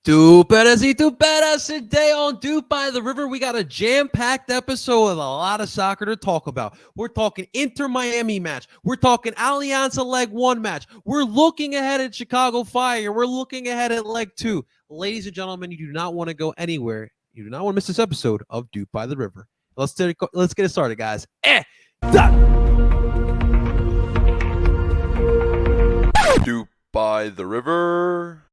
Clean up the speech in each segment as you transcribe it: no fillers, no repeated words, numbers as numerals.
Tuperas y tuperas, today on Doop by the River, we got a jam-packed episode with a lot of soccer to talk about. We're talking Inter-Miami match. We're talking Alianza Leg 1 match. We're looking ahead at Chicago Fire. We're looking ahead at Leg 2. Ladies and gentlemen, you do not want to go anywhere. You do not want to miss this episode of Doop by the River. Let's get it started, guys. Doop by the River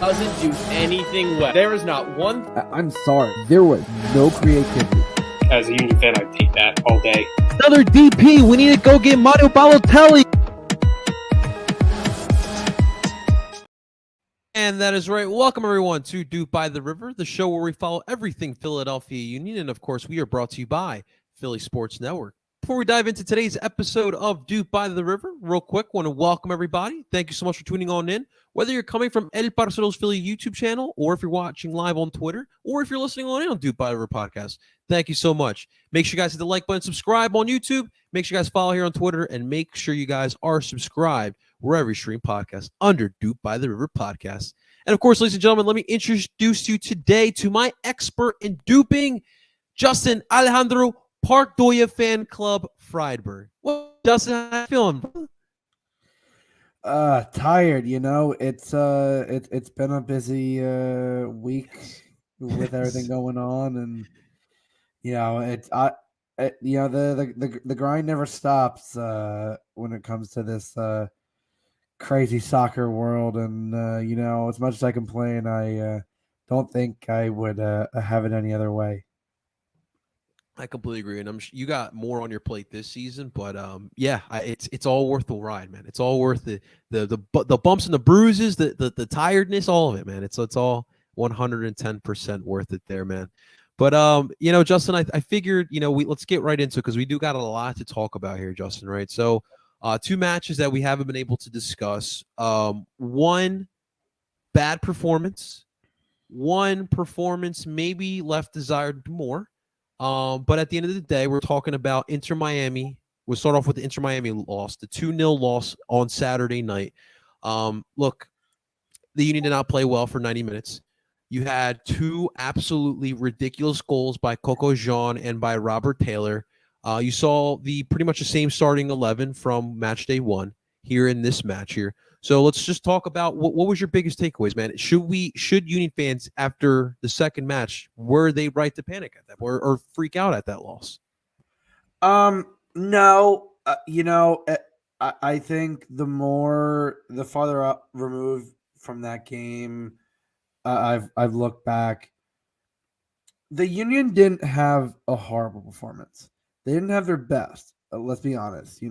doesn't do anything well. There is not one. I'm sorry. There was no creativity. As a Union fan, I take that all day. Another DP. We need to go get Mario Balotelli. And that is right. Welcome, everyone, to Doop by the River, the show where we follow everything Philadelphia Union. And, of course, we are brought to you by Philly Sports Network. Before we dive into today's episode of Doop by the River, real quick, want to welcome everybody. Thank you so much for tuning on in. Whether you're coming from El Parcero's Philly YouTube channel, or if you're watching live on Twitter, or if you're listening on Doop by the River podcast, thank you so much. Make sure you guys hit the like button, subscribe on YouTube. Make sure you guys follow here on Twitter, and make sure you guys are subscribed wherever you stream podcasts under Doop by the River podcast. And, of course, ladies and gentlemen, let me introduce you today to my expert in duping, Justin Alejandro Park Doya Fan Club Friedberg. Well, Justin, how you feeling, bro? Tired, you know. It's been a busy week with everything going on, and the grind never stops when it comes to this crazy soccer world. And as much as I complain, I don't think I would have it any other way. I completely agree, and you got more on your plate this season, but it's all worth the ride, man. It's all worth the bumps and the bruises, the tiredness, all of it, man. It's all 110% worth it there, man. But Justin, I figured let's get right into it because we do got a lot to talk about here, Justin. Right? So, two matches that we haven't been able to discuss. One bad performance, one performance maybe left desired more. But at the end of the day, we're talking about Inter-Miami. We'll start off with the Inter-Miami loss, the 2-0 loss on Saturday night. Look, the Union did not play well for 90 minutes. You had two absolutely ridiculous goals by Coco Jean and by Robert Taylor. You saw pretty much the same starting 11 from match day one here in this match here. So let's just talk about what was your biggest takeaways, man. Should Union fans after the second match, were they right to panic at that or freak out at that loss? No, I think the farther up removed from that game, I've looked back. The Union didn't have a horrible performance. They didn't have their best. Let's be honest.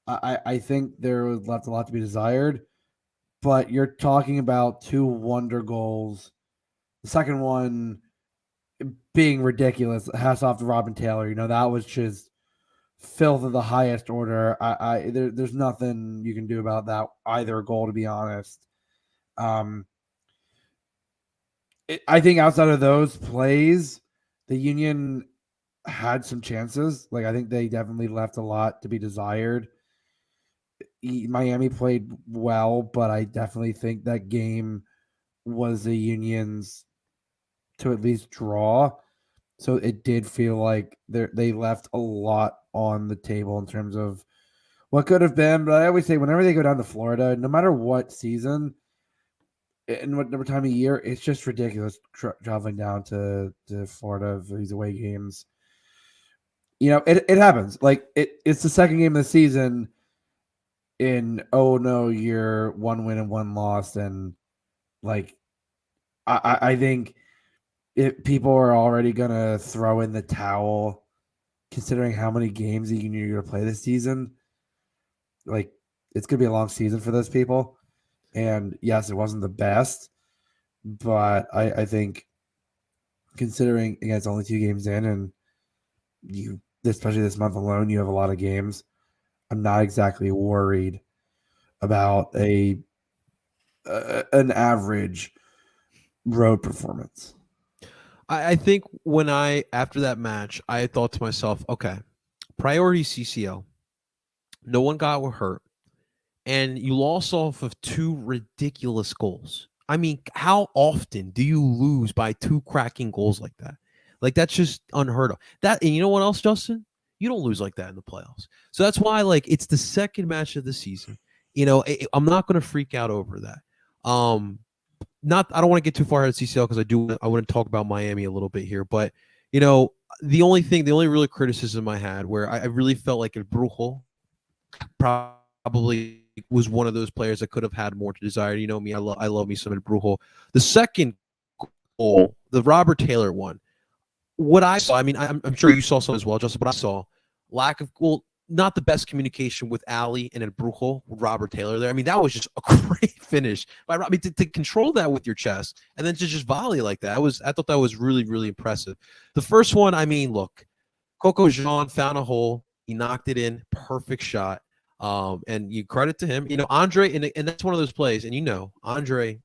I think there was left a lot to be desired, but you're talking about two wonder goals. The second one being ridiculous. Hats off to Robin Taylor. That was just filth of the highest order. There's nothing you can do about that either goal, to be honest. I think outside of those plays, the Union had some chances. Like, I think they definitely left a lot to be desired. Miami played well, but I definitely think that game was the Union's to at least draw. So it did feel like they left a lot on the table in terms of what could have been. But I always say whenever they go down to Florida, no matter what season and what time of year, it's just ridiculous traveling down to Florida for these away games. It happens. Like it's the second game of the season. You're one win and one loss, and like I think if people are already gonna throw in the towel, considering how many games you're gonna play this season, like it's gonna be a long season for those people. And yes, it wasn't the best, but I think considering it's only 2 games in, and you especially this month alone, you have a lot of games. I'm not exactly worried about an average road performance. I think after that match, I thought to myself, okay, priority CCL. No one got hurt. And you lost off of 2 ridiculous goals. I mean, how often do you lose by 2 cracking goals like that? Like, that's just unheard of. That, and you know what else, Justin? You don't lose like that in the playoffs. So that's why, like, it's the second match of the season. I'm not going to freak out over that. Not I don't want to get too far ahead of CCL because I want to talk about Miami a little bit here, but the only real criticism I had where I really felt like El Brujo probably was one of those players that could have had more to desire. You know me, I love me some El Brujo. The second goal, the Robert Taylor one, what I saw, I mean, I'm sure you saw some as well, Justin, but I saw lack of, not the best communication with Ali and El Brujo, Robert Taylor there. I mean, that was just a great finish. I mean, to control that with your chest and then to just volley like that, I thought that was really, really impressive. The first one, I mean, look, Coco Jean found a hole. He knocked it in. Perfect shot. And you credit to him. Andre, and that's one of those plays. And Andre,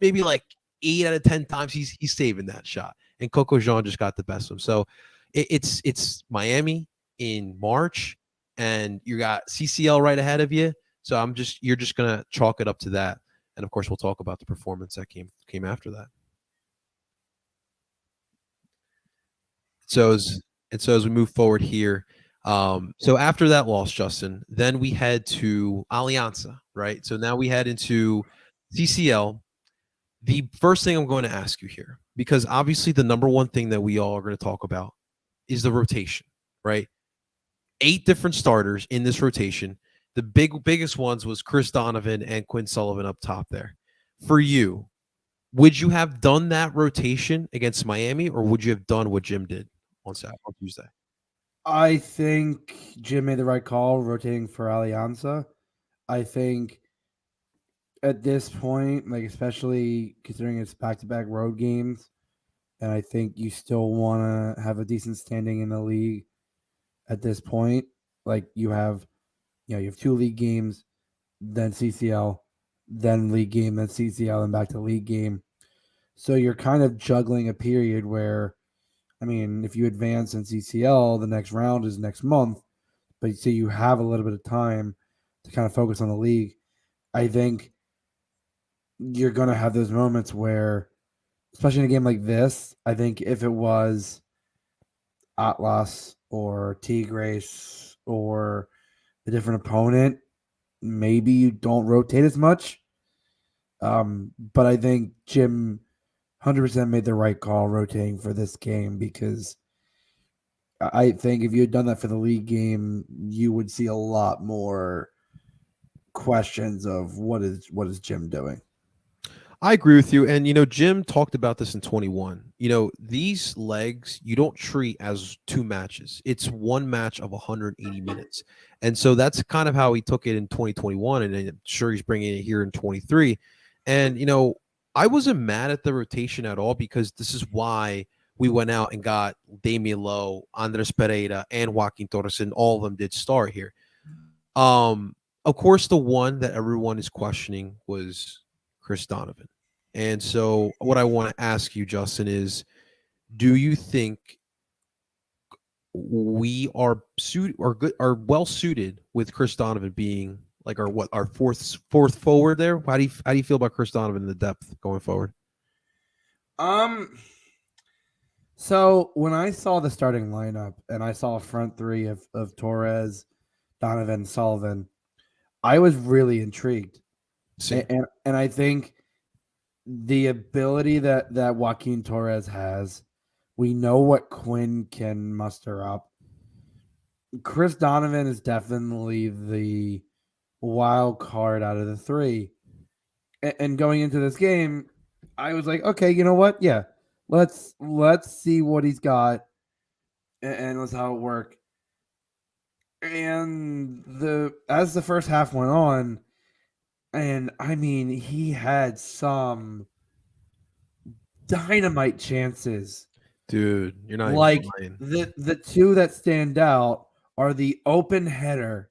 maybe like 8 out of 10 times he's saving that shot. And Coco Jean just got the best of him. So it's Miami in March, and you got CCL right ahead of you. So you're just gonna chalk it up to that. And of course, we'll talk about the performance that came after that. So as we move forward here, so after that loss, Justin, then we head to Alianza, right? So now we head into CCL. The first thing I'm going to ask you here, because obviously the number one thing that we all are going to talk about is the rotation, right? 8 different starters in this rotation. The biggest ones was Chris Donovan and Quinn Sullivan up top there. For you, would you have done that rotation against Miami, or would you have done what Jim did on Tuesday? I think Jim made the right call rotating for Alianza. I think at this point, like especially considering it's back-to-back road games, and I think you still want to have a decent standing in the league at this point. Like you have 2 league games, then CCL, then league game, then CCL, and back to league game. So you're kind of juggling a period where, I mean, if you advance in CCL, the next round is next month, but so you have a little bit of time to kind of focus on the league. I think you're going to have those moments where, especially in a game like this, I think if it was Atlas or Tigres or a different opponent, maybe you don't rotate as much. But I think Jim 100% made the right call rotating for this game, because I think if you had done that for the league game, you would see a lot more questions of what is Jim doing. I agree with you. And, Jim talked about this in 21. These legs, you don't treat as 2 matches. It's 1 match of 180 minutes. And so that's kind of how he took it in 2021. And I'm sure he's bringing it here in 23. And, I wasn't mad at the rotation at all, because this is why we went out and got Damian Lowe, Andres Pereira, and Joaquin Torres, and all of them did start here. Of course, the one that everyone is questioning was Chris Donovan. And so what I want to ask you, Justin, is do you think we are well suited with Chris Donovan being like our fourth forward there? How do you feel about Chris Donovan in the depth going forward? So when I saw the starting lineup and I saw a front 3 of Torres, Donovan, Sullivan, I was really intrigued. And I think the ability that Joaquin Torres has, we know what Quinn can muster up. Chris Donovan is definitely the wild card out of the 3. And going into this game, I was like, okay, you know what? Yeah, let's see what he's got, and let's how it work. And as the first half went on, and I mean, he had some dynamite chances. Dude, you're not like even the 2 that stand out are the open header.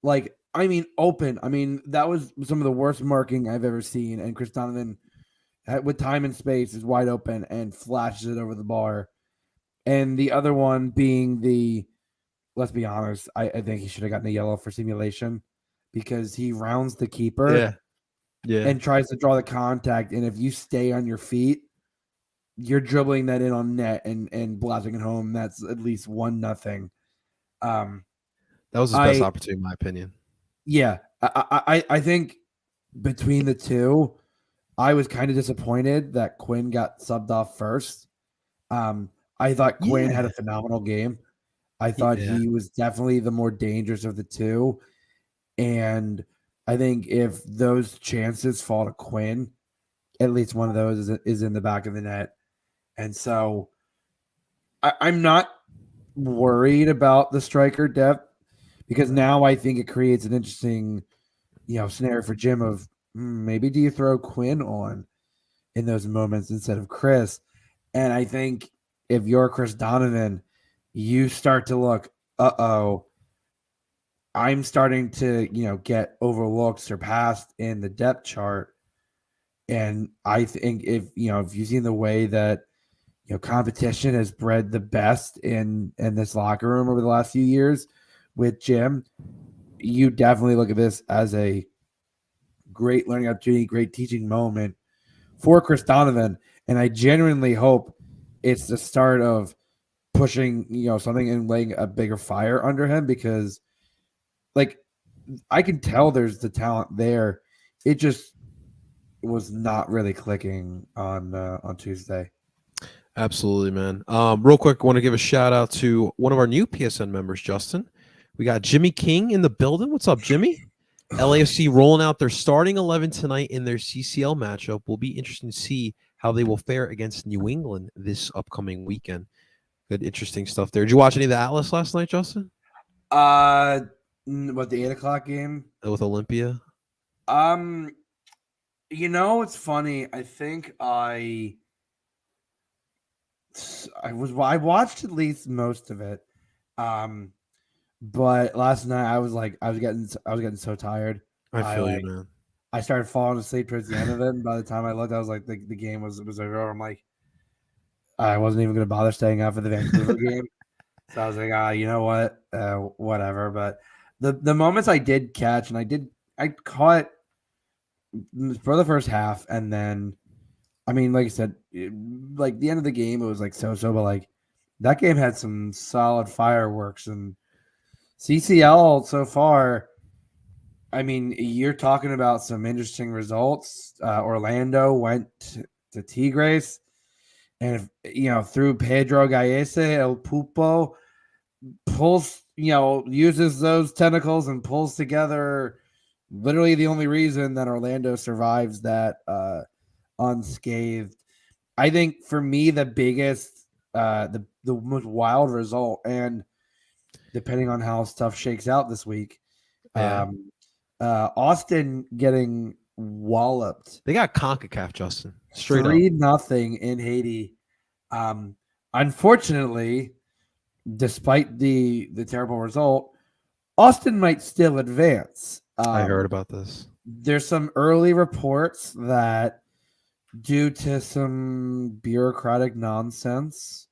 Like, I mean, open. I mean, that was some of the worst marking I've ever seen. And Chris Donovan, with time and space, is wide open and flashes it over the bar. And the other one being let's be honest, I think he should have gotten a yellow for simulation, because he rounds the keeper. Yeah. Yeah. and tries to draw the contact. And if you stay on your feet, you're dribbling that in on net and blasting it home. That's at least 1-0. That was his best opportunity, in my opinion. Yeah, I think between the two, I was kind of disappointed that Quinn got subbed off first. I thought Quinn had a phenomenal game. I thought he was definitely the more dangerous of the two. And I think if those chances fall to Quinn, at least one of those is in the back of the net. And so I'm not worried about the striker depth because now I think it creates an interesting, scenario for Jim of maybe do you throw Quinn on in those moments instead of Chris? And I think if you're Chris Donovan, you start to look, I'm starting to, get overlooked, surpassed in the depth chart. And I think if you've seen the way that, competition has bred the best in this locker room over the last few years with Jim, you definitely look at this as a great learning opportunity, great teaching moment for Chris Donovan. And I genuinely hope it's the start of pushing, something and laying a bigger fire under him because, like, I can tell there's the talent there. It just was not really clicking on Tuesday. Absolutely, man. Real quick, I want to give a shout out to one of our new PSN members, Justin. We got Jimmy King in the building. What's up, Jimmy? LAFC rolling out their starting 11 tonight in their CCL matchup. Will be interesting to see how they will fare against New England this upcoming weekend. Good, interesting stuff there. Did you watch any of the Atlas last night, Justin? What, the 8:00 game with Olympia? It's funny. I think I watched at least most of it. But last night I was getting so tired. I feel you, man. I started falling asleep towards the end of it, and by the time I looked, I was like, the game was over. I'm like, I wasn't even going to bother staying up for the Vancouver game. So I was like, you know what, whatever. But the moments I did catch, and I caught for the first half, and then, I mean, like I said, like the end of the game, it was like so, but like that game had some solid fireworks, and CCL so far. I mean, you're talking about some interesting results. Orlando went to Tigres, and through Pedro Gallese, El Pulpo pulls, uses those tentacles and pulls together. Literally, the only reason that Orlando survives that unscathed. I think for me, the biggest, the most wild result, and depending on how stuff shakes out this week, Austin getting walloped. They got CONCACAF, Justin. Straight 3-0 in Haiti. Unfortunately, despite the terrible result, Austin might still advance. I heard about this. There's some early reports that due to some bureaucratic nonsense,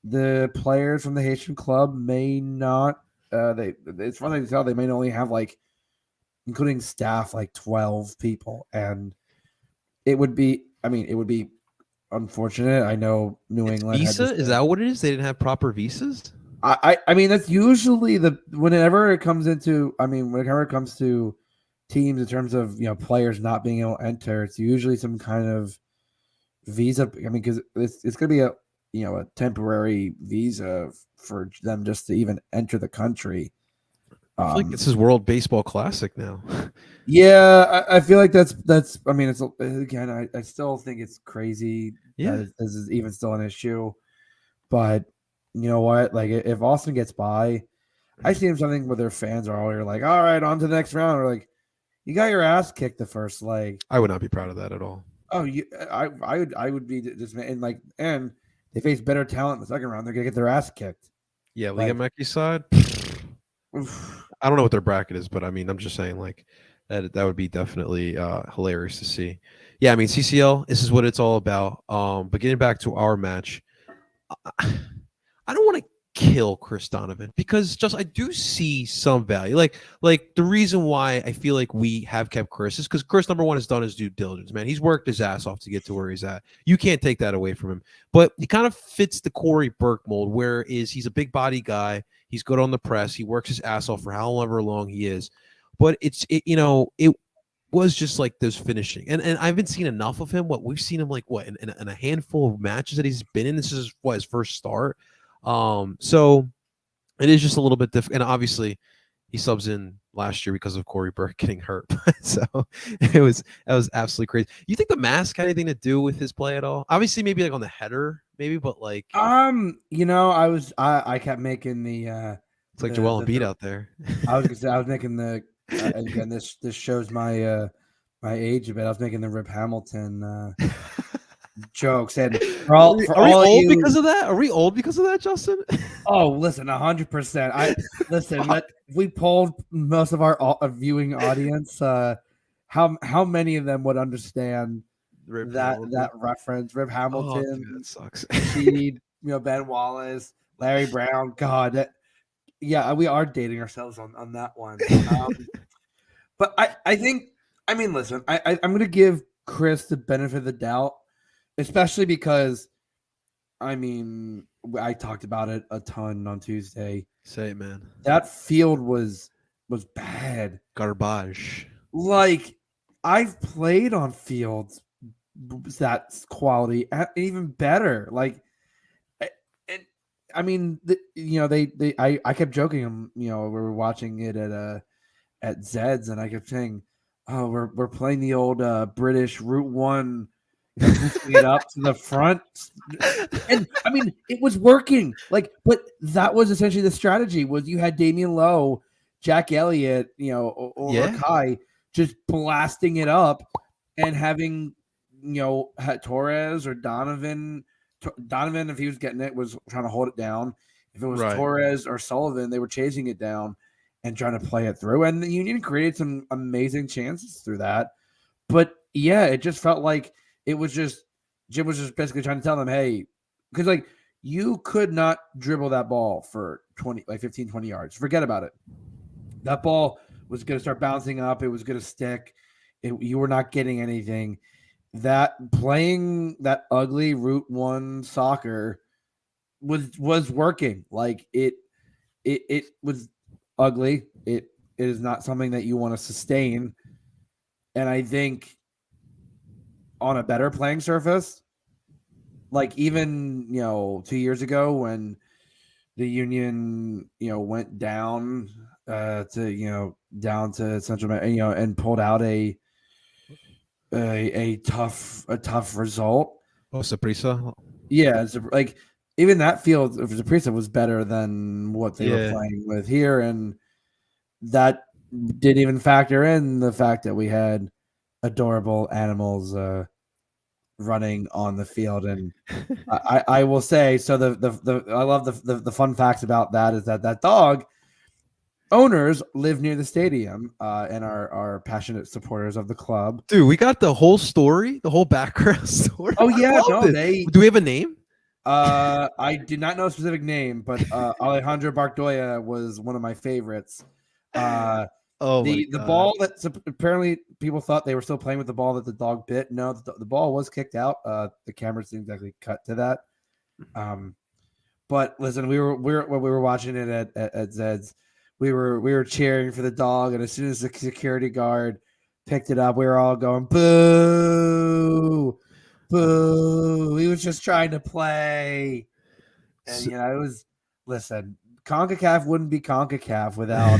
the players from the Haitian club may not. It's funny to tell they may only have including staff, 12 people, and it would be unfortunate. I know New England visa is that what it is? They didn't have proper visas. I mean that's usually whenever it comes to teams in terms of players not being able to enter, it's usually some kind of visa. I mean, because it's going to be a temporary visa for them just to even enter the country. I feel like this is World Baseball Classic now. Yeah, I feel like that's. I mean, it's again. I still think it's crazy. Yeah, this is even still an issue. But you know what? Like, if Austin gets by, I see something where their fans are all like, "All right, on to the next round." Or like, you got your ass kicked the first leg. I would not be proud of that at all. Oh, I would be just and they face better talent in the second round. They're gonna get their ass kicked. Yeah, Liga Mekki side. I don't know what their bracket is, but I mean, I'm just saying that would be definitely hilarious to see. Yeah, I mean, CCL, this is what it's all about. But getting back to our match, I don't want to kill Chris Donovan because just I do see some value. Like the reason why I feel like we have kept Chris is because Chris, number one, has done his due diligence, man. He's worked his ass off to get to where he's at. You can't take that away from him. But he kind of fits the Corey Burke mold, where he's a big body guy. He's good on the press. He works his ass off for however long he is. But it was just like those finishing. And I haven't seen enough of him. We've seen him like in a handful of matches that he's been in. This is his first start. So it is just a little bit different. And obviously he subs in last year because of Corey Burke getting hurt. So that was absolutely crazy. You think the mask had anything to do with his play at all? Obviously, maybe like on the header, maybe, but like I kept making the it's like Joel Embiid out there. I was making the again this shows my my age a bit. I was making the Rip Hamilton jokes, and are we old because of that? Are we old because of that, Justin? Oh, listen, 100%. Listen. We polled most of our viewing audience. How many of them would understand that reference? Rip Hamilton, oh, dude, that sucks. Speed, Ben Wallace, Larry Brown. God, yeah, we are dating ourselves on that one. But I think, listen, I'm going to give Chris the benefit of the doubt. Especially because, I talked about it a ton on Tuesday. Say it, man. That field was bad. Garbage. Like, I've played on fields that's quality, even better. Like, and I kept joking. We were watching it at Zed's, and I kept saying, "Oh, we're playing the old British Route 1." It up to the front, and it was working. But that was essentially the strategy. Was you had Damian Lowe, Jack Elliott, or Kai just blasting it up, and having Torres or Donovan. Donovan, if he was getting it, was trying to hold it down. If it was Torres or Sullivan, they were chasing it down and trying to play it through. And the Union created some amazing chances through that. But yeah, it just felt like. It was just Jim was just basically trying to tell them, hey, because you could not dribble that ball for 15, 20 yards. Forget about it. That ball was going to start bouncing up. It was going to stick. You were not getting anything. That playing that ugly Route 1 soccer was working. It was ugly. It is not something that you want to sustain. And I think on a better playing surface, even 2 years ago when the Union went down to Central and pulled out a tough result. Oh, Saprissa. Yeah, even that field of Saprissa was better than what they were playing with here, and that didn't even factor in the fact that we had adorable animals running on the field. And I will say, so I love the fun facts about that is that dog owners live near the stadium and are passionate supporters of the club. Dude, we got the whole story, the whole background story. Oh yeah, do we have a name? I did not know a specific name, but Alejandro Bardoya was one of my favorites. The ball that apparently people thought they were still playing with the ball that the dog bit. No, the ball was kicked out. The cameras didn't exactly cut to that. But listen, we were watching it at Zed's. We were cheering for the dog, and as soon as the security guard picked it up, we were all going boo, boo. He was just trying to play, and it was listen. CONCACAF wouldn't be CONCACAF without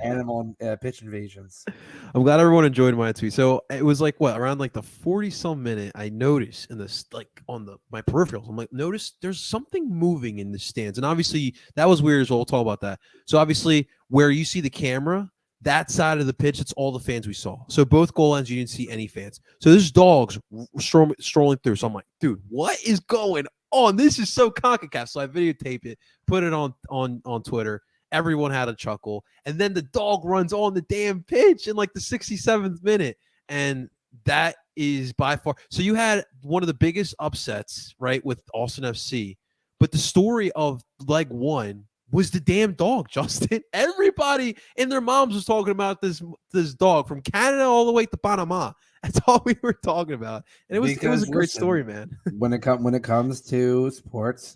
animal pitch invasions. I'm glad everyone enjoyed my tweet. So it was around the 40-some minute. I noticed in this on my peripherals. I'm notice there's something moving in the stands, and obviously that was weird as well. We'll talk about that. So obviously where you see the camera, that side of the pitch, it's all the fans we saw. So both goal lines, you didn't see any fans. So there's dogs strolling through. So I'm like, dude, what is going on? This is so CONCACAF. So I videotaped it, put it on Twitter. Everyone had a chuckle. And then the dog runs on the damn pitch in the 67th minute. And that is by far. So you had one of the biggest upsets, right, with Austin FC. But the story of leg one was the damn dog, Justin. Everybody and their moms was talking about this dog from Canada all the way to Panama. That's all we were talking about, and it was a great story, man. when it comes to sports,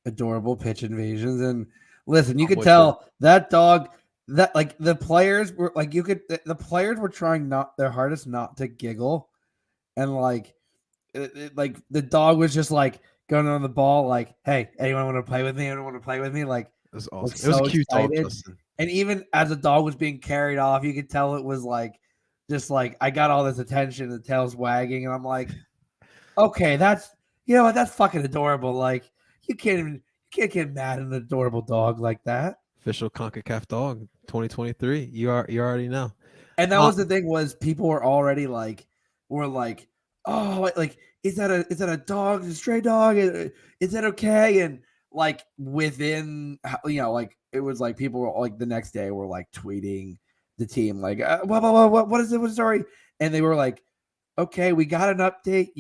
adorable pitch invasions, and listen, you could tell that dog. That like the players were like the players were trying their hardest not to giggle, and like like the dog was just like going on the ball like, hey, anyone want to play with me? Anyone want to play with me? Like, it was awesome. It was a cute dog, Justin. And even as the dog was being carried off, you could tell it was like just like I got all this attention, the tail's wagging, and I'm like, okay, that's that's fucking adorable. Like you can't get mad at an adorable dog like that. Official CONCACAF dog 2023. You already know. And that was the thing was people were already like oh, like is that a dog, a stray dog? Is that okay? And like within like it was like people were like the next day were like tweeting the team like what is it? What story? And they were like, okay, we got an update.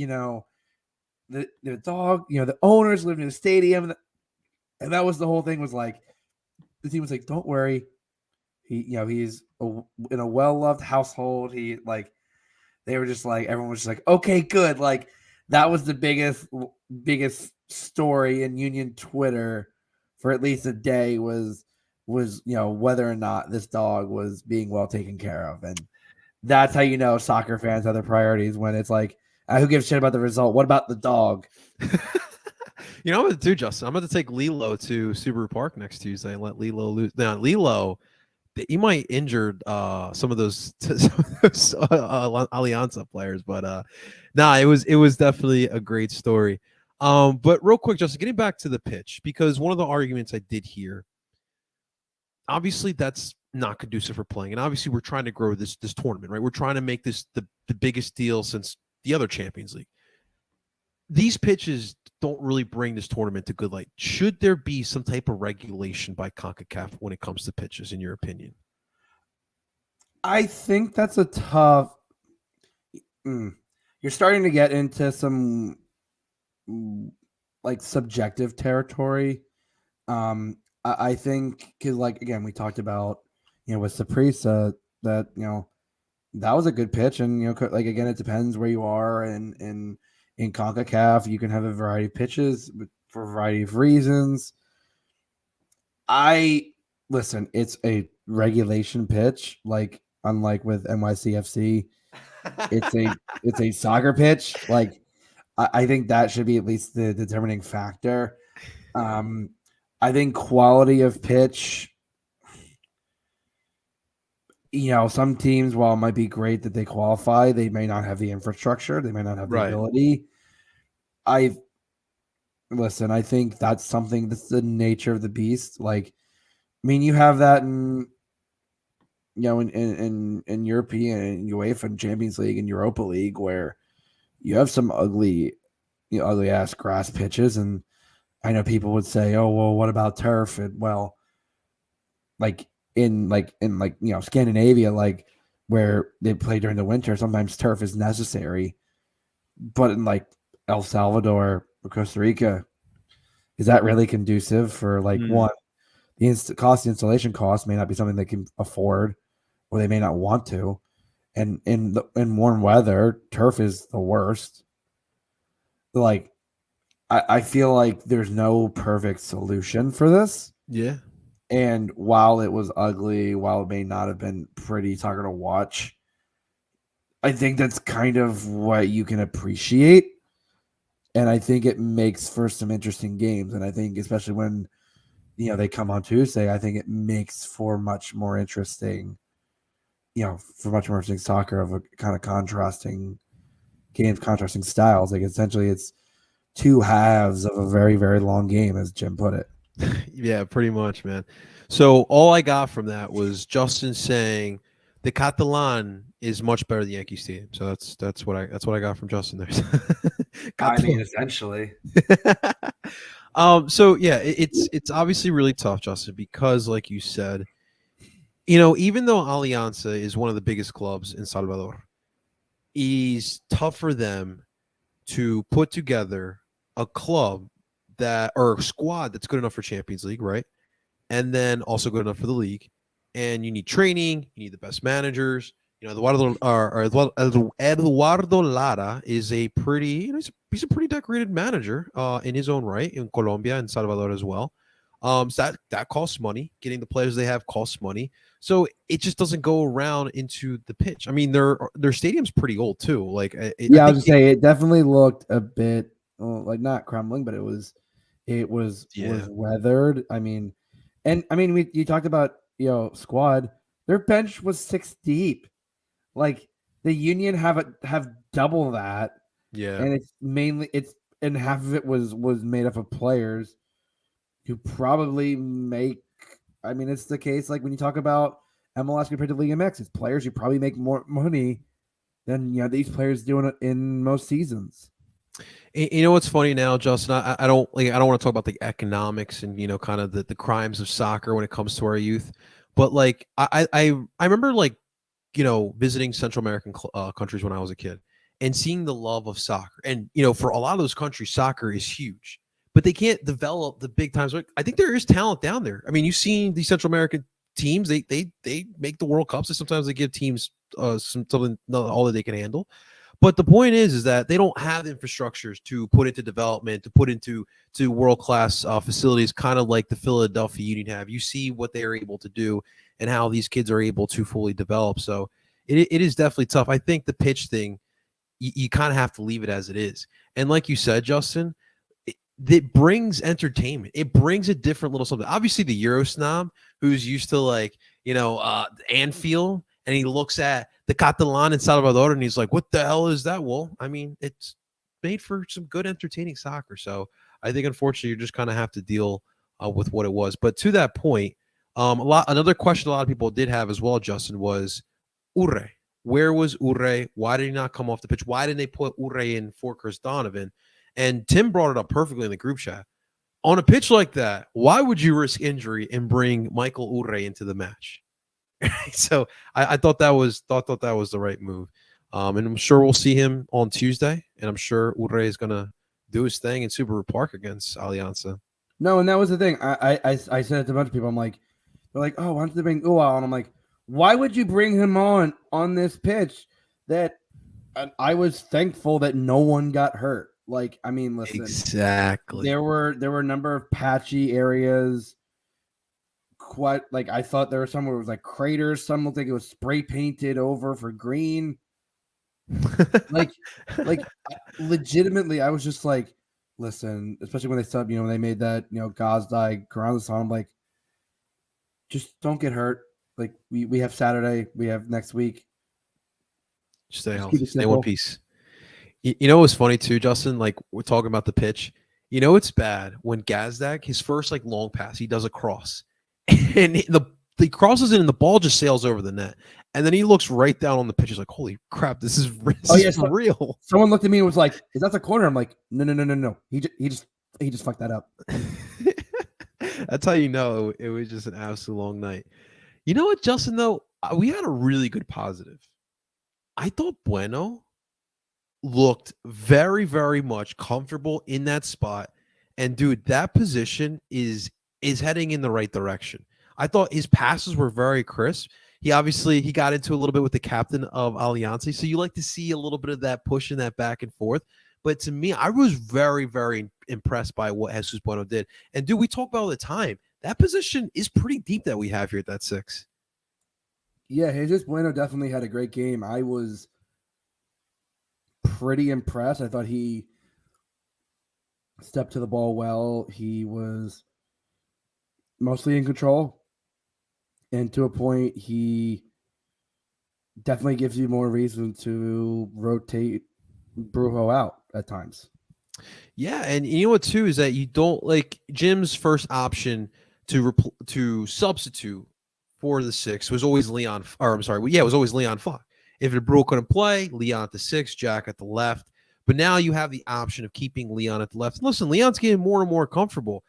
The dog, the owners live in the stadium, and that was the whole thing. Was like the team was like, don't worry, he's in a well-loved household. He like they were just like everyone was just like, okay, good. Like that was the biggest story in Union Twitter for at least a day was whether or not this dog was being well taken care of. And that's how soccer fans have their priorities when it's like, who gives a shit about the result? What about the dog? I'm going to do, Justin. I'm going to take Lilo to Subaru Park next Tuesday and let Lilo lose. Now, Lilo, he might injure some of those Alianza players, but it was definitely a great story. But real quick, Justin, getting back to the pitch, because one of the arguments I did hear, obviously that's not conducive for playing, and obviously we're trying to grow this tournament, right? We're trying to make this the biggest deal since the other Champions League. These pitches don't really bring this tournament to good light. Should there be some type of regulation by CONCACAF when it comes to pitches, in your opinion? I think that's a tough. You're starting to get into some like subjective territory. I think because like again we talked about with Saprissa that that was a good pitch, and like again it depends where you are and in CONCACAF, you can have a variety of pitches for a variety of reasons. Listen, it's a regulation pitch, like unlike with NYCFC, it's a soccer pitch. Like I think that should be at least the determining factor. I think quality of pitch. Some teams, while it might be great that they qualify, they may not have the infrastructure. They may not have the ability. I think that's something that's the nature of the beast. Like, I mean, you have that in European and UEFA and Champions League and Europa League where you have some ugly ass grass pitches. And I know people would say, oh, well, what about turf? And well, in Scandinavia, like where they play during the winter, sometimes turf is necessary. But in like El Salvador or Costa Rica, is that really conducive for one? The installation cost may not be something they can afford, or they may not want to. And in warm weather, turf is the worst. Like, I feel like there's no perfect solution for this. Yeah. And while it was ugly, while it may not have been pretty soccer to watch, I think that's kind of what you can appreciate. And I think it makes for some interesting games. And I think especially when, they come on Tuesday, I think it makes for much more interesting, soccer of a kind of contrasting games, contrasting styles. Like essentially it's two halves of a very, very long game, as Jim put it. Yeah, pretty much, man. So all I got from that was Justin saying the Catalan is much better than Yankee Stadium. So that's what I got from Justin there. I mean, essentially. So yeah, it's obviously really tough, Justin, because like you said, even though Alianza is one of the biggest clubs in Salvador, it's tough for them to put together a club or a squad that's good enough for Champions League, right? and then also good enough for the league. And you need training, you need the best managers. Eduardo Lara is a pretty, he's a pretty decorated manager in his own right in Colombia and Salvador as well. So that costs money. Getting the players they have costs money. So it just doesn't go around into the pitch. I mean, their stadium's pretty old too. Like, I was gonna say it definitely looked a bit like not crumbling, but it was weathered. I mean, you talked about squad. Their bench was 6 deep. Like the Union have double that. Yeah, and and half of it was made up of players who probably make. I mean, it's the case like when you talk about MLS compared to League MX, it's players who probably make more money than these players doing it in most seasons. You know what's funny now, Justin? I don't want to talk about the economics and kind of the crimes of soccer when it comes to our youth, but like I remember like visiting Central American countries when I was a kid and seeing the love of soccer, and for a lot of those countries, soccer is huge, but they can't develop the big times. I think there is talent down there. I mean, you've seen these Central American teams; they make the World Cups, and sometimes they give teams something not all that they can handle. But the point is that they don't have infrastructures to put into development, to put into world-class facilities, kind of like the Philadelphia Union have. You see what they are able to do and how these kids are able to fully develop. So it is definitely tough. I think the pitch thing, you kind of have to leave it as it is. And like you said, Justin, it brings entertainment. It brings a different little something. Obviously, the Euro snob who's used to Anfield, and he looks at the Catalan in Salvador and he's like, what the hell is that? Well, I mean, it's made for some good entertaining soccer. So I think, unfortunately, you just kind of have to deal with what it was. But to that point, another question a lot of people did have as well, Justin, was Urre. Where was Urre? Why did he not come off the pitch? Why didn't they put Urre in for Chris Donovan? And Tim brought it up perfectly in the group chat. On a pitch like that, why would you risk injury and bring Michael Urre into the match? So I thought that was the right move, and I'm sure we'll see him on Tuesday, and I'm sure Urre is gonna do his thing in Subaru Park against Alianza. No, and that was the thing. I said it to a bunch of people. I'm like, they're like, oh, why don't they bring Uwa? And I'm like, why would you bring him on this pitch? That I was thankful that no one got hurt. Like, I mean, listen, exactly. There were a number of patchy areas. Quite like I thought there were some where it was like craters. Some looked like it was spray painted over for green. like legitimately, I was just like, listen, especially when they subbed, when they made that, Gazdag Carranza song, I'm like, just don't get hurt. Like we have Saturday, we have next week. Stay healthy, stay in one piece. You know what's funny too, Justin? Like we're talking about the pitch. It's bad when Gazdag, his first like long pass, he does a cross. And the crosses in and the ball just sails over the net. And then he looks right down on the pitch. He's like, holy crap, this is real. Someone looked at me and was like, is that the corner? I'm like, no. He just fucked that up. That's how you know it was just an absolute long night. You know what, Justin, though? We had a really good positive. I thought Bueno looked very, very much comfortable in that spot. And, dude, that position is heading in the right direction. I thought his passes were very crisp. He got into a little bit with the captain of Alianza. So you like to see a little bit of that pushing that back and forth. But to me, I was very, very impressed by what Jesus Bueno did. And dude, we talk about all the time. That position is pretty deep that we have here at that 6. Yeah, Jesus Bueno definitely had a great game. I was pretty impressed. I thought he stepped to the ball well. He was mostly in control, and to a point, he definitely gives you more reason to rotate Brujo out at times. Yeah, and you know what too is that you don't like Jim's first option to substitute for the 6 was always Leon. Or I'm sorry, it was always Leon Falk. If Brujo couldn't play, Leon at the 6, Jack at the left. But now you have the option of keeping Leon at the left. Listen, Leon's getting more and more comfortable.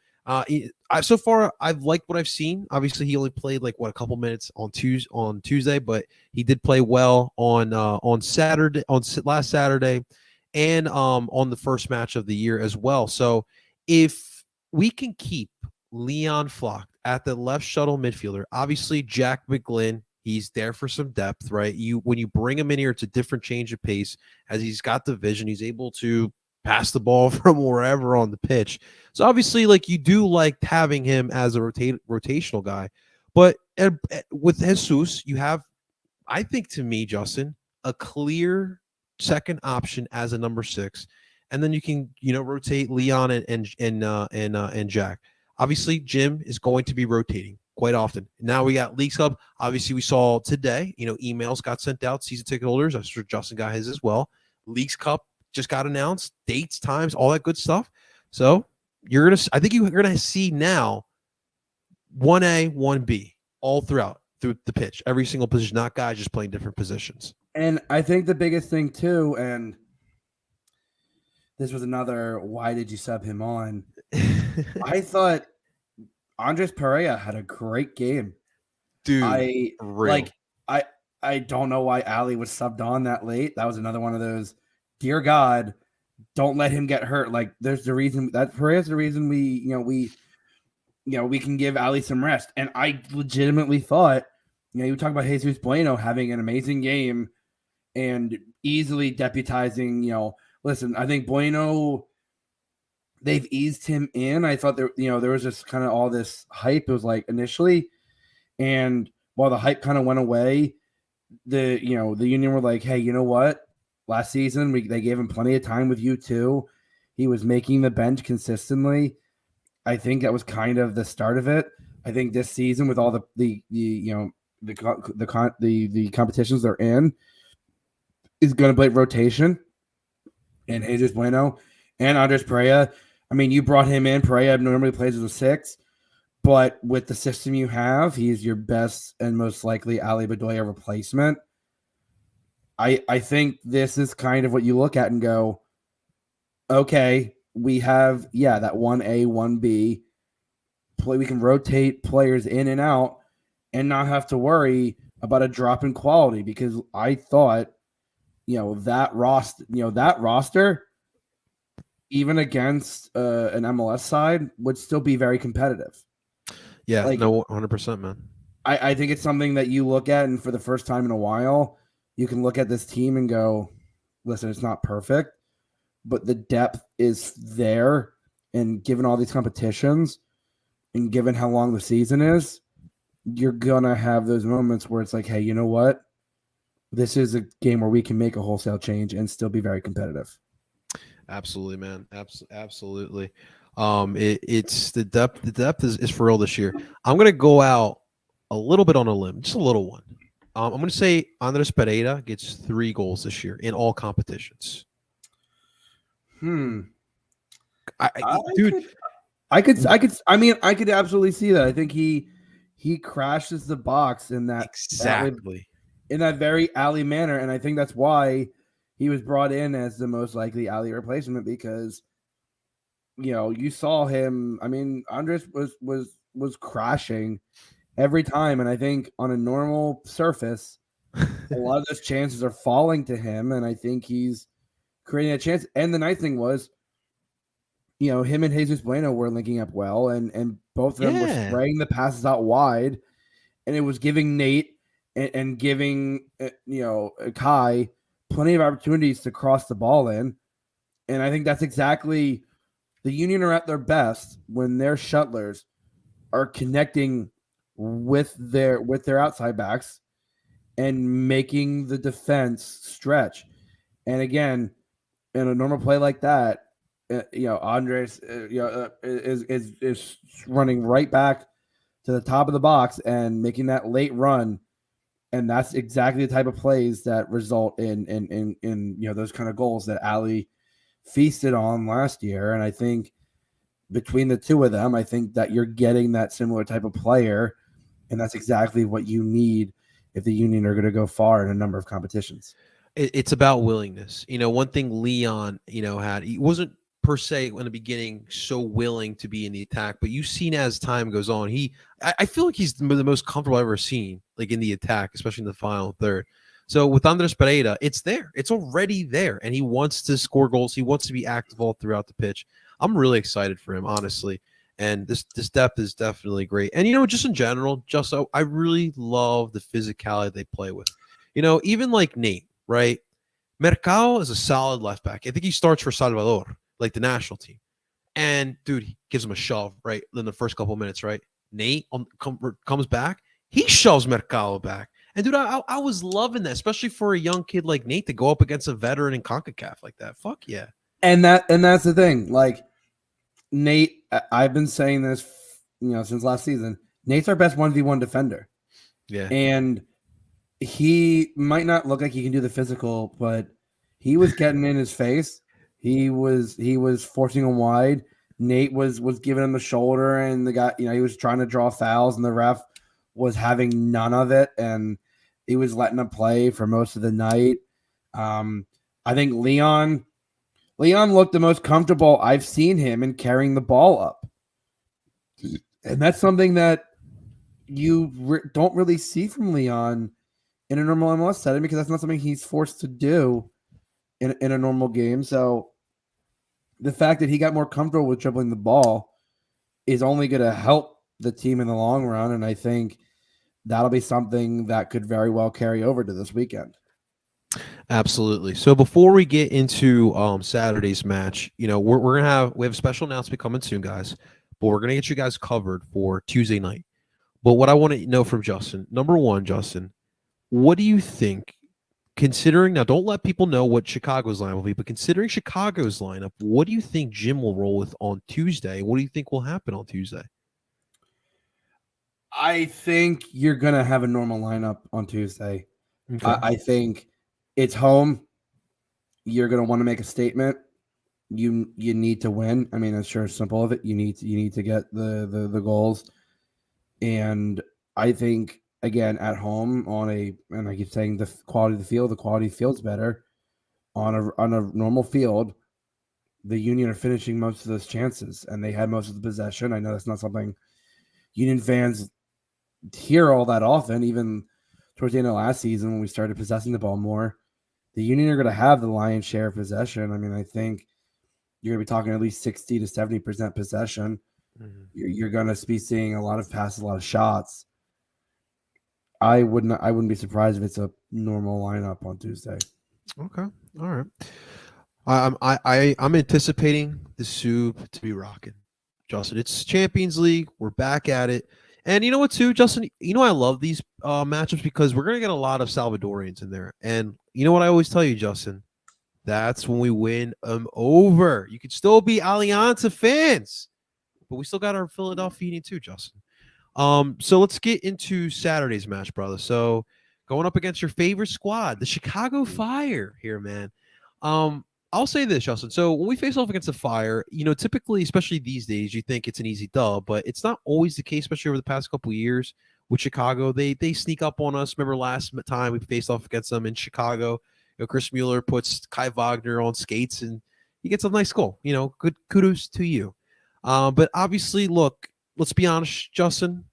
So far, I've liked what I've seen. Obviously, he only played a couple minutes on Tuesday, but he did play well on last Saturday, and on the first match of the year as well. So if we can keep Leon Flock at the left shuttle midfielder. Obviously, Jack McGlynn, he's there for some depth, right? When you bring him in here, it's a different change of pace as he's got the vision. He's able to pass the ball from wherever on the pitch. So obviously, like you do like having him as a rotational guy. But with Jesus, you have, I think to me, Justin, a clear second option as a number 6, and then you can rotate Leon and Jack. Obviously, Jim is going to be rotating quite often. Now we got Leagues Cup. Obviously, we saw today, emails got sent out, season ticket holders. I'm sure Justin got his as well. Leagues Cup just got announced, dates, times, all that good stuff. So I think you're gonna see now 1A, 1B all through the pitch, every single position, not guys just playing different positions. And I think the biggest thing too, and this was another, why did you sub him on? I thought Andres Pereira had a great game. Dude, I don't know why Ali was subbed on that late. That was another one of those, dear God, don't let him get hurt. Like there's the reason that Pereira's the reason we can give Ali some rest. And I legitimately thought, you talk about Jesus Bueno having an amazing game and easily deputizing, listen, I think Bueno, they've eased him in. I thought there was just kind of all this hype. It was like initially, and while the hype kind of went away, the Union were like, hey, you know what? Last season, they gave him plenty of time with U2. He was making the bench consistently. I think that was kind of the start of it. I think this season, with all the competitions they're in, is going to play rotation. And Jesus Bueno and Andres Pereira. I mean, you brought him in. Pereira normally plays as a 6, but with the system you have, he's your best and most likely Ali Bedoya replacement. I think this is kind of what you look at and go, okay, we have, that 1A, 1B. We can rotate players in and out and not have to worry about a drop in quality, because I thought, that roster, even against an MLS side, would still be very competitive. Yeah, 100%, man. I think it's something that you look at, and for the first time in a while, you can look at this team and go, listen, it's not perfect, but the depth is there. And given all these competitions and given how long the season is, you're going to have those moments where it's like, hey, you know what? This is a game where we can make a wholesale change and still be very competitive. Absolutely, man. Absolutely. It's the depth. The depth is for real this year. I'm going to go out a little bit on a limb, just a little one. I'm going to say Andres Pereira gets 3 goals this year in all competitions. I could absolutely see that. I think he crashes the box in that in that very Ali manner, and I think that's why he was brought in as the most likely Ali replacement, because you saw him. I mean, Andres was crashing every time, and I think on a normal surface, a lot of those chances are falling to him, and I think he's creating a chance. And the nice thing was, him and Jesus Bueno were linking up well, and both of them were spraying the passes out wide, and it was giving Nate and giving Kai plenty of opportunities to cross the ball in. And I think that's exactly, the Union are at their best when their shuttlers are connecting with their outside backs and making the defense stretch. And again, in a normal play like that, Andres is running right back to the top of the box and making that late run, and that's exactly the type of plays that result in those kind of goals that Ali feasted on last year. And I think between the two of them, I think that you're getting that similar type of player, and that's exactly what you need if the Union are going to go far in a number of competitions. It's about willingness. One thing Leon, had, he wasn't per se in the beginning so willing to be in the attack, but you've seen as time goes on, I feel like he's the most comfortable I've ever seen, like in the attack, especially in the final third. So with Andres Pereira, it's there. It's already there, and he wants to score goals. He wants to be active all throughout the pitch. I'm really excited for him, honestly. And this depth is definitely great. And just in general, I really love the physicality they play with. Even like Nate, right? Mercado is a solid left back. I think he starts for Salvador, like the national team. And dude, he gives him a shove right in the first couple minutes, right? Nate comes back, he shoves Mercado back. And dude, I was loving that, especially for a young kid like Nate to go up against a veteran in CONCACAF like that. Fuck yeah. And that's the thing. Like Nate, I've been saying this, since last season. Nate's our best 1v1 defender. Yeah. And he might not look like he can do the physical, but he was getting in his face. He was forcing him wide. Nate was giving him the shoulder, and the guy, he was trying to draw fouls, and the ref was having none of it, and he was letting him play for most of the night. I think Leon looked the most comfortable I've seen him in carrying the ball up, and that's something that you don't really see from Leon in a normal MLS setting, because that's not something he's forced to do in a normal game. So the fact that he got more comfortable with dribbling the ball is only going to help the team in the long run, and I think that'll be something that could very well carry over to this weekend. Absolutely. So before we get into Saturday's match, we have a special announcement coming soon, guys. But we're gonna get you guys covered for Tuesday night. But what I want to know from Justin, number one, Justin, what do you think? Considering now, don't let people know what Chicago's lineup will be, but considering Chicago's lineup, what do you think Jim will roll with on Tuesday? What do you think will happen on Tuesday? I think you're gonna have a normal lineup on Tuesday. Okay. I think it's home. You're gonna want to make a statement. You need to win. I mean, it's sure simple of it. You need to get the goals, and I think again at home and I keep saying the quality of the field's better on a normal field. The Union are finishing most of those chances, and they had most of the possession. I know that's not something Union fans hear all that often, even towards the end of last season when we started possessing the ball more. The Union are going to have the lion's share of possession. I mean, I think you're going to be talking at least 60 to 70% possession. Mm-hmm. You're going to be seeing a lot of passes, a lot of shots. I wouldn't be surprised if it's a normal lineup on Tuesday. Okay. All right. I'm anticipating the soup to be rocking. Justin, it's Champions League. We're back at it. And you know what, too, Justin? I love these matchups because we're going to get a lot of Salvadorians in there. And you know what I always tell you, Justin? That's when we win them over. You can still be Alianza fans, but we still got our Philadelphia Union too, Justin. So let's get into Saturday's match, brother. So going up against your favorite squad, the Chicago Fire here, man. I'll say this, Justin. So when we face off against the Fire, typically, especially these days, you think it's an easy dub, but it's not always the case, especially over the past couple of years with Chicago. They sneak up on us. Remember last time we faced off against them in Chicago, Chris Mueller puts Kai Wagner on skates and he gets a nice goal. Good kudos to you. But obviously, look, let's be honest, Justin.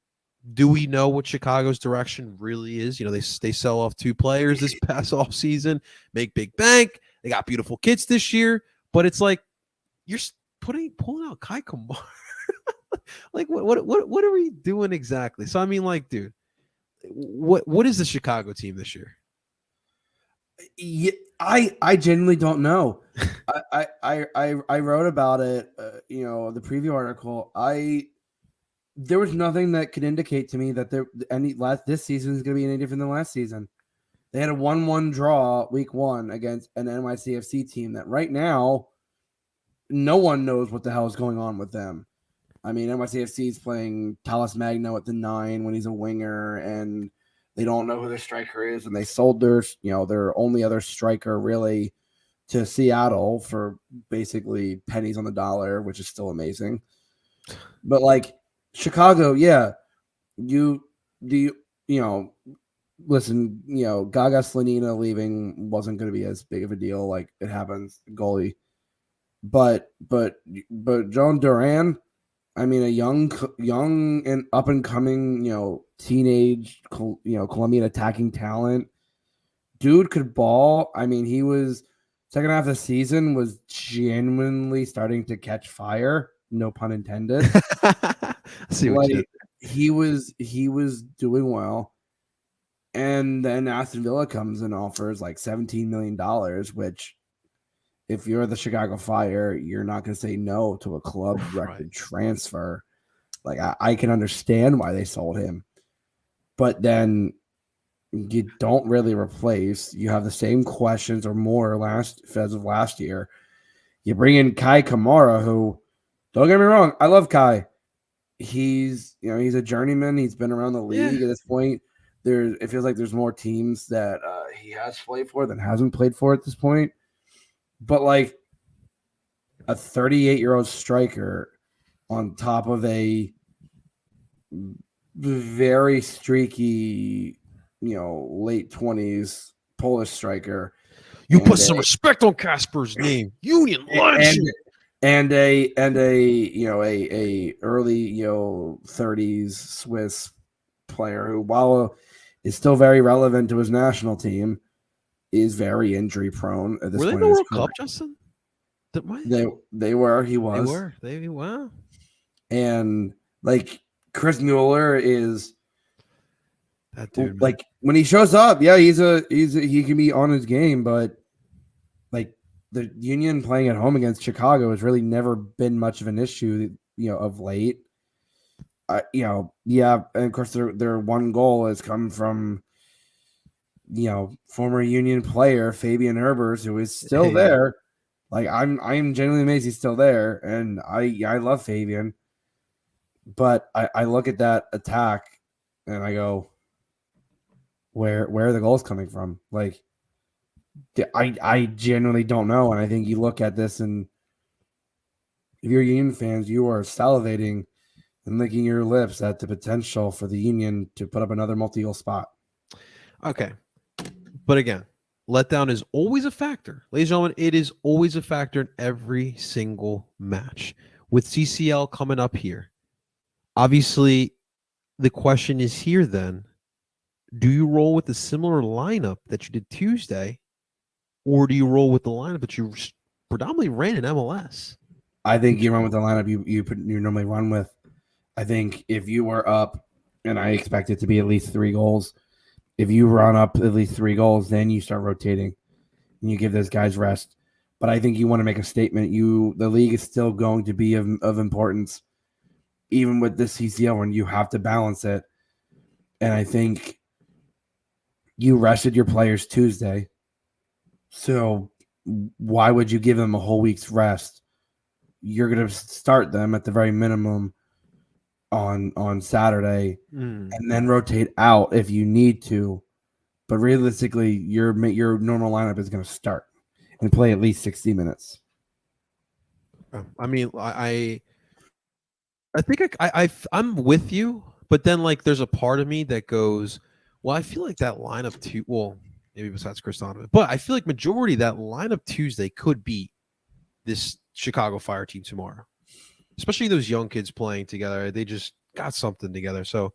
Do we know what Chicago's direction really is? They sell off 2 players this past off season, make big bank. They got beautiful kids this year, but it's like you're pulling out Kai Kamara. Like what are we doing exactly? So I mean, like, dude, what is the Chicago team this year? Yeah, I genuinely don't know. I wrote about it, the preview article. There was nothing that could indicate to me that this season is going to be any different than last season. They had a 1-1 draw week 1 against an NYCFC team that right now no one knows what the hell is going on with them. I mean, NYCFC is playing Talas Magno at the 9 when he's a winger, and they don't know who their striker is, and they sold their only other striker really to Seattle for basically pennies on the dollar, which is still amazing. But like Chicago, yeah, listen, Gaga Slanina leaving wasn't going to be as big of a deal. Like it happens, goalie. But John Duran, I mean, a young and up and coming, teenage, Colombian attacking talent. Dude could ball. I mean, he was second half of the season was genuinely starting to catch fire. no pun intended. I see what you Like he was doing well. And then Aston Villa comes and offers like $17 million, which if you're the Chicago Fire, you're not going to say no to a club record Right. transfer. Like I can understand why they sold him, but then you don't really replace. You have the same questions or more as of last year. You bring in Kai Kamara, who, don't get me wrong, I love Kai. He's a journeyman. He's been around the league at this point. It feels like there's more teams that he has played for than hasn't played for at this point. But like a 38-year-old striker on top of a very streaky, late 20s Polish striker. You put some respect on Casper's name. Union legend. And a early 30s Swiss player who, while is still very relevant to his national team, is very injury prone at this Were point. they in the World Cup, Justin? They were. He was. They were. Wow. And like Chris Mueller is that dude. Like when he shows up, yeah, he can be on his game, but like the Union playing at home against Chicago has really never been much of an issue, of late. Yeah, and of course their one goal has come from former Union player Fabian Herbers, who is still there. Like I'm genuinely amazed he's still there, and I love Fabian, but I look at that attack and I go, where are the goals coming from? Like I genuinely don't know, and I think you look at this, and if you're Union fans, you are salivating and licking your lips at the potential for the Union to put up another multi-goal spot. Okay. But again, letdown is always a factor. Ladies and gentlemen, it is always a factor in every single match. With CCL coming up here, obviously, the question is here then, do you roll with a similar lineup that you did Tuesday, or do you roll with the lineup that you predominantly ran in MLS? I think you run with the lineup you normally run with. I think if you were up, and I expect it to be at least 3 goals, if you run up at least 3 goals, then you start rotating and you give those guys rest. But I think you want to make a statement. The league is still going to be of importance, even with this CCL, when you have to balance it. And I think you rested your players Tuesday, so why would you give them a whole week's rest? You're going to start them at the very minimum on Saturday, and then rotate out if you need to. But realistically, your normal lineup is going to start and play at least 60 minutes. I mean, I think I'm with you, but then like there's a part of me that goes, well, I feel like that lineup too. Well, maybe besides Chris Donovan, but I feel like majority of that lineup Tuesday could beat this Chicago Fire team tomorrow. Especially those young kids playing together. They just got something together. So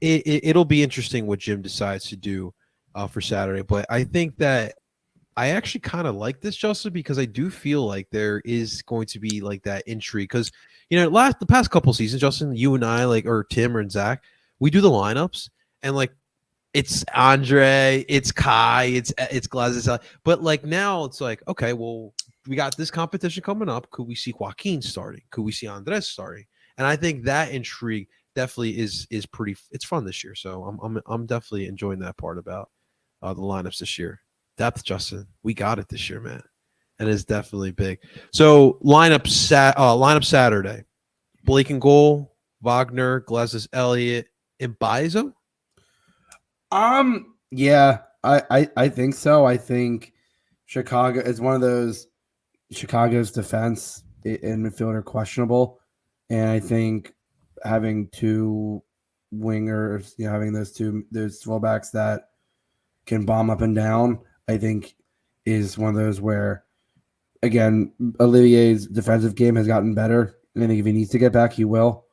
it'll be interesting what Jim decides to do for Saturday. But I think that I actually kind of like this, Justin, because I do feel like there is going to be like that intrigue. Because, the past couple seasons, Justin, you and I, or Tim or Zach, we do the lineups and like it's Andre, it's Kai, it's Glazis. But like now it's like, okay, well, we got this competition coming up. Could we see Joaquin starting? Could we see Andres starting? And I think that intrigue definitely is pretty. It's fun this year. So I'm definitely enjoying that part about the lineups this year. Depth, Justin, we got it this year, man, and it's definitely big. So lineup Saturday: Blake and goal, Wagner, Glazis, Elliott, and Bizo. Yeah, I think so. I think Chicago is one of those. Chicago's defense in midfield are questionable, and I think having 2 wingers, having those fullbacks that can bomb up and down, I think is one of those where, again, Olivier's defensive game has gotten better, and I think if he needs to get back, he will.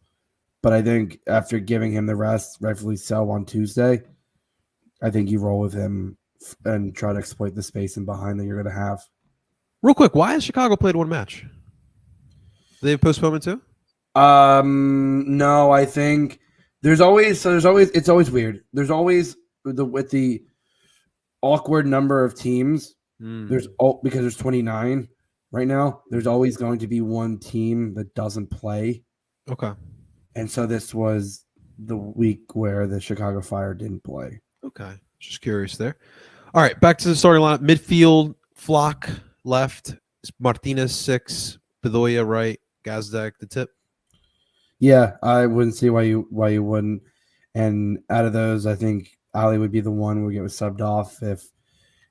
But I think after giving him the rest, rightfully so, on Tuesday, I think you roll with him and try to exploit the space in behind that you're going to have. Real quick, why has Chicago played 1 match? Do they have postponement too? No, I think it's always weird. There's always with the awkward number of teams. Because there's 29 right now. There's always going to be one team that doesn't play, Okay. and so this was the week where the Chicago Fire didn't play. Okay. Just curious there. All right, back to the starting lineup. Midfield, Flock left, Martinez 6, Bedoya right, Gazdak the tip. Yeah, I wouldn't see why you wouldn't. And out of those, I think Ali would be the one who would get subbed off if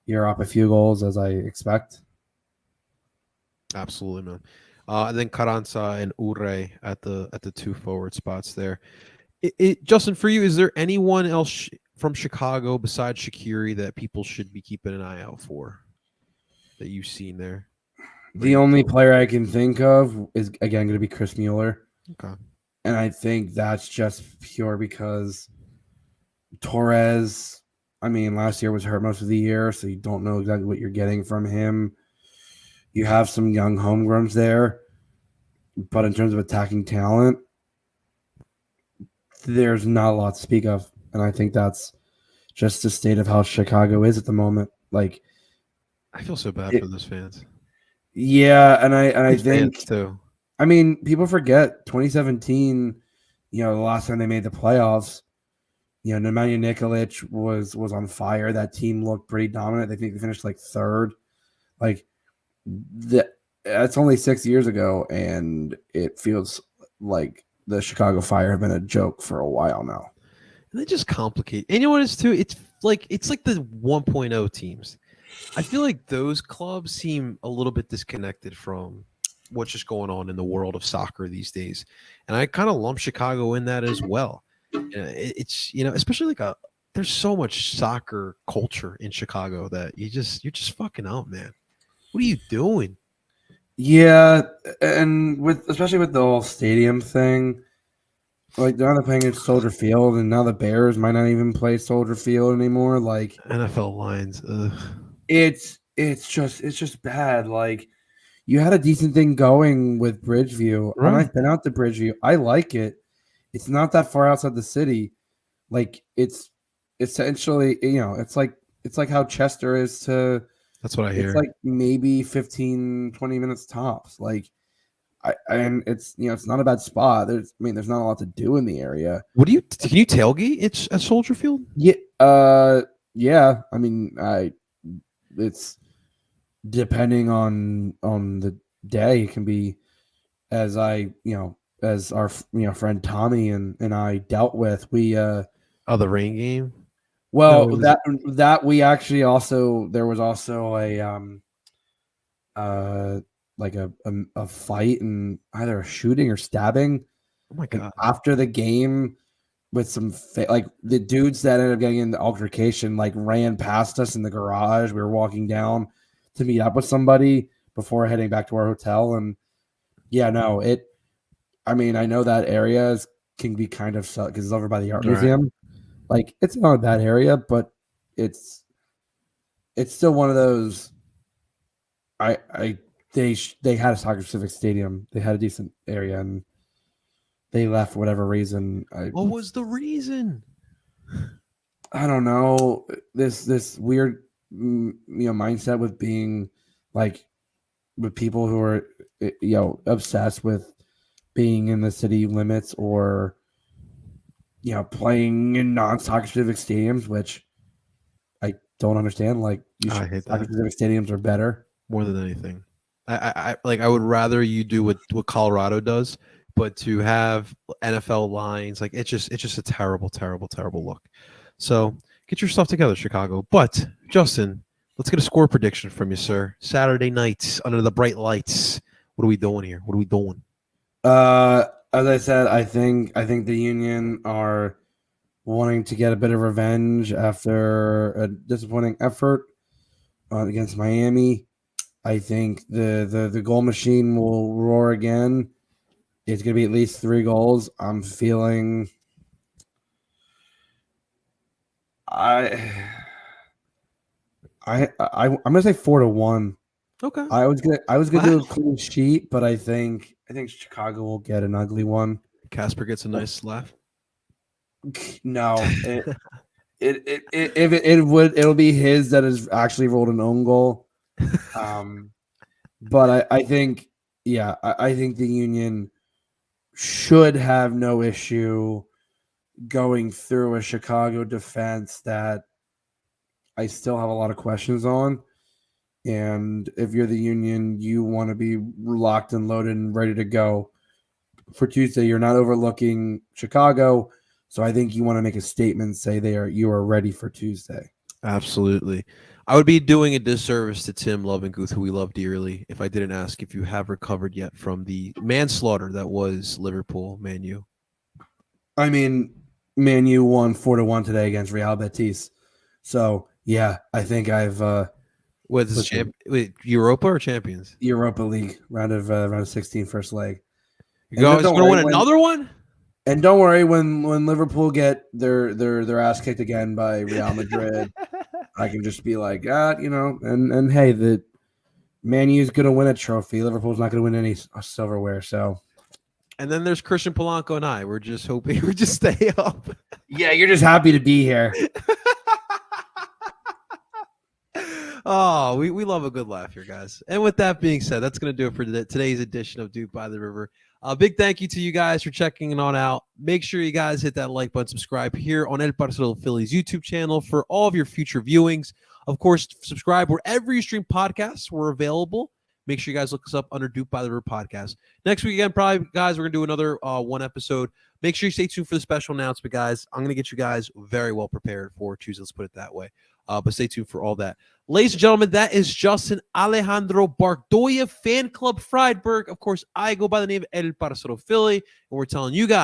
you're up a few goals, as I expect. Absolutely, man. And then Carranza and Ure at the 2 forward spots there. Justin, for you, is there anyone else from Chicago besides Shaqiri that people should be keeping an eye out for that you've seen there? The only player I can think of is, again, going to be Chris Mueller. Okay. And I think that's just pure because Torres, last year was hurt most of the year, so you don't know exactly what you're getting from him. You have some young homegrowns there, but in terms of attacking talent, there's not a lot to speak of. And I think that's just the state of how Chicago is at the moment. Like, I feel so bad for those fans. Yeah, and I think fans too. People forget 2017, the last time they made the playoffs, Nemanja Nikolic was on fire. That team looked pretty dominant. I think they finished like third. Like that's only 6 years ago, and it feels like the Chicago Fire have been a joke for a while now. And they just complicate. And you know what it is too? It's like the 1.0 teams. I feel like those clubs seem a little bit disconnected from what's just going on in the world of soccer these days. And I kind of lump Chicago in that as well. It's especially there's so much soccer culture in Chicago that you're just fucking out, man. What are you doing? Yeah, and especially with the whole stadium thing, like now they're playing at Soldier Field, and now the Bears might not even play Soldier Field anymore. Like NFL lines, it's just bad. Like you had a decent thing going with Bridgeview, right. And I've been out to Bridgeview. I like it. It's not that far outside the city. Like it's essentially, it's like how Chester is to. That's what I hear. It's like maybe 15, 20 minutes tops. Like, and it's it's not a bad spot. There's not a lot to do in the area. Can you tailgate? It's at Soldier Field. Yeah. Yeah. It's depending on the day. It can be as our friend Tommy and I dealt with. We the rain game. Well, that we actually also there was also a fight and either a shooting or stabbing. Oh my god! After the game, with some the dudes that ended up getting in the altercation ran past us in the garage. We were walking down to meet up with somebody before heading back to our hotel, and I know that area can be kind of because it's over by the art museum. Like it's not a bad area, but it's still one of those. They had a soccer specific stadium. They had a decent area, and they left for whatever reason. What was the reason? I don't know. This weird mindset with being with people who are obsessed with being in the city limits or playing in non-soccer specific stadiums, which I don't understand. Like, I hate soccer specific stadiums are better more than anything. I would rather you do what Colorado does, but to have NFL lines, it's just a terrible, terrible, terrible look. So get your stuff together, Chicago. But Justin, let's get a score prediction from you, sir. Saturday night under the bright lights. What are we doing here? What are we doing? As I said, I think the Union are wanting to get a bit of revenge after a disappointing effort against Miami. I think the goal machine will roar again. It's going to be at least 3 goals. I'm feeling. I'm going to say 4-1. Okay. I was gonna do a clean sheet, but I think I think Chicago will get an ugly one. Casper gets a nice laugh. No, it'll be his that has actually rolled an own goal. But I think, yeah, I think the Union should have no issue going through a Chicago defense that I still have a lot of questions on. And if you're the Union, you want to be locked and loaded and ready to go for Tuesday. You're not overlooking Chicago. So I think you want to make a statement, say you are ready for Tuesday. Absolutely. I would be doing a disservice to Tim Lovinguth, who we love dearly, if I didn't ask if you have recovered yet from the manslaughter that was Liverpool, Man U. I mean, Man U won 4-1 today against Real Betis. So, yeah, I think I've What is this, Europa or Champions? Europa League round of 16 first leg. You guys going to win another one? And don't worry, when Liverpool get their ass kicked again by Real Madrid, I can just be like, and hey, the Man U is going to win a trophy. Liverpool's not going to win any silverware. So, and then there's Christian Polanco and I. We're just hoping we just stay up. Yeah, you're just happy to be here. Oh, we love a good laugh here, guys. And with that being said, that's going to do it for today's edition of Duke by the River. Big thank you to you guys for checking it out. Make sure you guys hit that like button, subscribe here on El Parcero Phillies YouTube channel for all of your future viewings. Of course, subscribe wherever you stream podcasts. We're available. Make sure you guys look us up under Duke by the River podcast. Next week again, probably, guys, we're going to do another one episode. Make sure you stay tuned for the special announcement, guys. I'm going to get you guys very well prepared for Tuesday. Let's put it that way. But stay tuned for all that. Ladies and gentlemen, that is Justin Alejandro Bardoya, Fan Club Friedberg. Of course, I go by the name of El Parcero Philly, and we're telling you guys